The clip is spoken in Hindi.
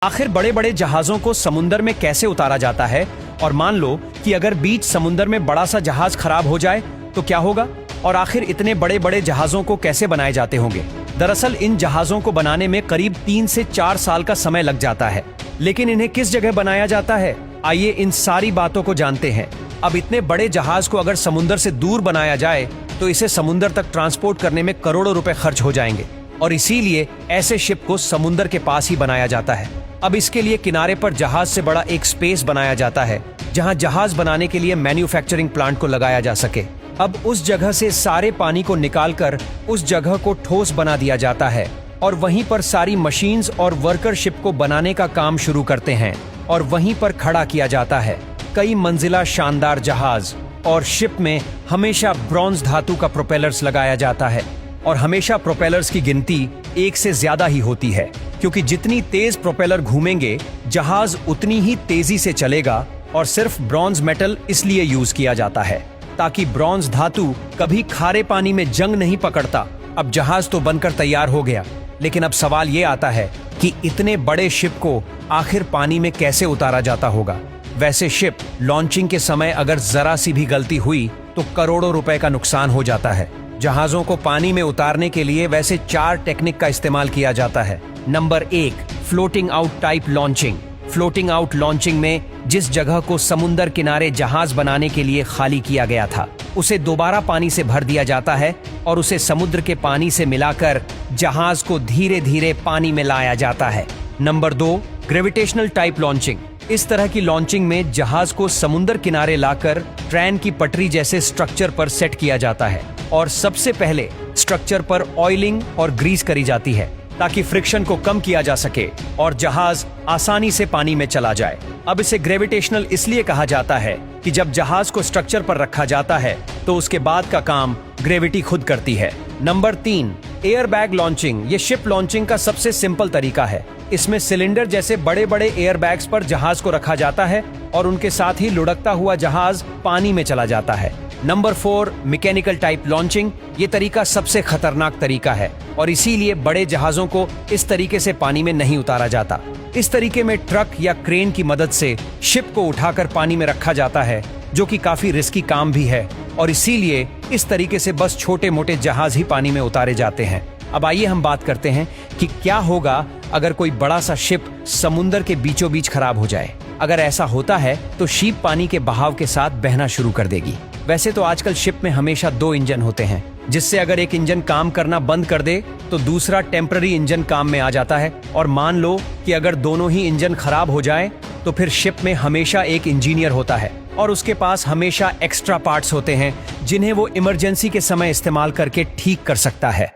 आखिर बड़े बड़े जहाजों को समुंदर में कैसे उतारा जाता है, और मान लो कि अगर बीच समुंदर में बड़ा सा जहाज खराब हो जाए तो क्या होगा, और आखिर इतने बड़े बड़े जहाजों को कैसे बनाए जाते होंगे। दरअसल इन जहाजों को बनाने में करीब 3 से 4 साल का समय लग जाता है, लेकिन इन्हें किस जगह बनाया जाता है, आइए इन सारी बातों को जानते हैं। अब इतने बड़े जहाज को अगर समुंदर से दूर बनाया जाए तो इसे समुंदर तक ट्रांसपोर्ट करने में करोड़ों रुपए खर्च हो जाएंगे, और इसीलिए ऐसे शिप को समुंदर के पास ही बनाया जाता है। अब इसके लिए किनारे पर जहाज से बड़ा एक स्पेस बनाया जाता है जहां जहाज बनाने के लिए मैन्युफैक्चरिंग प्लांट को लगाया जा सके। अब उस जगह से सारे पानी को निकालकर उस जगह को ठोस बना दिया जाता है, और वहीं पर सारी मशीन्स और वर्कर शिप को बनाने का काम शुरू करते हैं, और वहीं पर खड़ा किया जाता है कई मंजिला शानदार जहाज। और शिप में हमेशा ब्रॉन्ज धातु का प्रोपेलर्स लगाया जाता है, और हमेशा प्रोपेलर्स की गिनती 1 से ज्यादा ही होती है, क्योंकि जितनी तेज प्रोपेलर घूमेंगे जहाज उतनी ही तेजी से चलेगा। और सिर्फ ब्रॉन्ज मेटल इसलिए यूज किया जाता है ताकि ब्रॉन्ज धातु कभी खारे पानी में जंग नहीं पकड़ता। अब जहाज तो बनकर तैयार हो गया, लेकिन अब सवाल ये आता है कि इतने बड़े शिप को आखिर पानी में कैसे उतारा जाता होगा। वैसे शिप लॉन्चिंग के समय अगर जरा सी भी गलती हुई तो करोड़ों रुपए का नुकसान हो जाता है। जहाजों को पानी में उतारने के लिए वैसे 4 टेक्निक का इस्तेमाल किया जाता है। Number 1, floating out type launching. Floating out launching में जिस जगह को समुंदर किनारे जहाज बनाने के लिए खाली किया गया था उसे दोबारा पानी से भर दिया जाता है, और उसे समुद्र के पानी से मिलाकर जहाज को धीरे धीरे पानी में लाया जाता है। Number 2, gravitational type launching. इस तरह की लॉन्चिंग में जहाज को समुंदर किनारे लाकर ट्रेन की पटरी जैसे स्ट्रक्चर पर सेट किया जाता है, और सबसे पहले स्ट्रक्चर पर ऑयलिंग और ग्रीस करी जाती है ताकि फ्रिक्शन को कम किया जा सके और जहाज आसानी से पानी में चला जाए। अब इसे ग्रेविटेशनल इसलिए कहा जाता है कि जब जहाज को स्ट्रक्चर पर रखा जाता है तो उसके बाद का काम ग्रेविटी खुद करती है। Number 3, air bag launching. ये शिप लॉन्चिंग का सबसे सिंपल तरीका है। इसमें सिलेंडर जैसे बड़े बड़े एयर बैग्स पर जहाज को रखा जाता है और उनके साथ ही लुढ़कता हुआ जहाज पानी में चला जाता है। Number 4, mechanical type launching. ये तरीका सबसे खतरनाक तरीका है, और इसीलिए बड़े जहाजों को इस तरीके से पानी में नहीं उतारा जाता। इस तरीके में ट्रक या क्रेन की मदद से शिप को उठाकर पानी में रखा जाता है, जो कि काफी रिस्की काम भी है, और इसीलिए इस तरीके से बस छोटे मोटे जहाज ही पानी में उतारे जाते हैं। अब आइए हम बात करते हैं कि क्या होगा अगर कोई बड़ा सा शिप समुंदर के बीचों बीच खराब हो जाए। अगर ऐसा होता है तो शिप पानी के बहाव के साथ बहना शुरू कर देगी। वैसे तो आजकल शिप में हमेशा 2 इंजन होते हैं, जिससे अगर एक इंजन काम करना बंद कर दे तो दूसरा टेम्पररी इंजन काम में आ जाता है। और मान लो कि अगर दोनों ही इंजन खराब हो जाए तो फिर शिप में हमेशा एक इंजीनियर होता है, और उसके पास हमेशा एक्स्ट्रा पार्ट्स होते हैं जिन्हें वो इमरजेंसी के समय इस्तेमाल करके ठीक कर सकता है।